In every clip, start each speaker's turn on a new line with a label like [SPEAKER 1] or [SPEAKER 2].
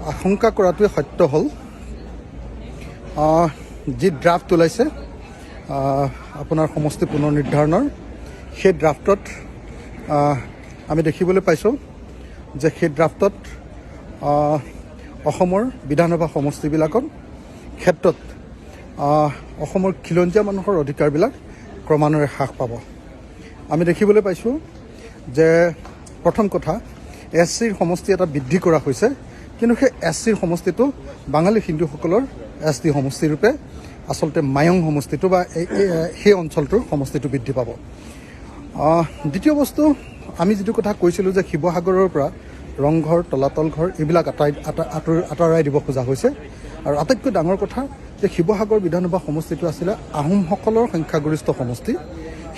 [SPEAKER 1] আশংকা কৰাটোৱে সত্য হ'ল যি ড্ৰাফ্ট ওলাইছে আপোনাৰ সমষ্টি পুনৰ নিৰ্ধাৰণৰ সেই ড্ৰাফ্টত আমি দেখিবলৈ পাইছোঁ যে সেই ড্ৰাফ্টত অসমৰ বিধানসভা সমষ্টিবিলাকৰ ক্ষেত্ৰত অসমৰ খিলঞ্জীয়া মানুহৰ অধিকাৰবিলাক ক্ৰমান্বয়ে হ্ৰাস পাব। আমি দেখিবলৈ পাইছোঁ যে প্ৰথম কথা SCৰ সমষ্টি এটা বৃদ্ধি কৰা হৈছে, কিন্তু সেই SCৰ সমষ্টিটো বাঙালী হিন্দুসকলৰ ST সমষ্টিৰূপে আচলতে মায়ং সমষ্টিটো বা সেই অঞ্চলটোৰ সমষ্টিটো বৃদ্ধি পাব। দ্বিতীয় বস্তু, আমি যিটো কথা কৈছিলোঁ যে শিৱসাগৰৰ পৰা ৰংঘৰ, তলাতল ঘৰ এইবিলাক আঁতৰাই দিব খোজা হৈছে। আৰু আটাইতকৈ ডাঙৰ কথা যে শিৱসাগৰ বিধানসভা সমষ্টিটো আছিলে আহোমসকলৰ সংখ্যাগৰিষ্ঠ সমষ্টি।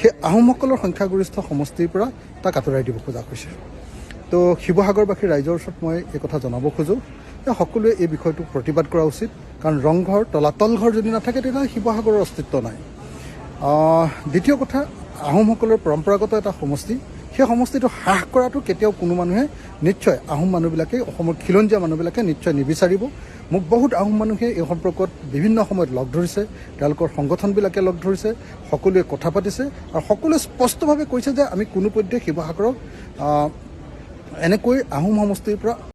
[SPEAKER 1] সেই আহোমসকলৰ সংখ্যাগৰিষ্ঠ সমষ্টিৰ পৰা তাক আঁতৰাই দিব খোজা হৈছে। তো শিৱসাগৰবাসী ৰাইজৰ ওচৰত মই এই কথা জনাব খোজোঁ যে সকলোৱে এই বিষয়টোক প্ৰতিবাদ কৰা উচিত, কাৰণ ৰংঘৰ, তলাতল ঘৰ যদি নাথাকে তেতিয়াহ'লে শিৱসাগৰৰ অস্তিত্ব নাই। দ্বিতীয় কথা, আহোমসকলৰ পৰম্পৰাগত এটা সমষ্টি, সেই সমষ্টিটো হ্ৰাস কৰাটো কেতিয়াও কোনো মানুহে নিশ্চয় আহোম মানুহবিলাকে, অসমৰ খিলঞ্জীয়া মানুহবিলাকে নিশ্চয় নিবিচাৰিব। মোক বহুত আহোম মানুহে এই সম্পৰ্কত বিভিন্ন সময়ত লগ ধৰিছে, তেওঁলোকৰ সংগঠনবিলাকে লগ ধৰিছে, সকলোৱে কথা পাতিছে আৰু সকলোৱে স্পষ্টভাৱে কৈছে যে আমি কোনোপধ্যে শিৱসাগৰক এনেকৈ আহোম সমষ্টিৰ পৰা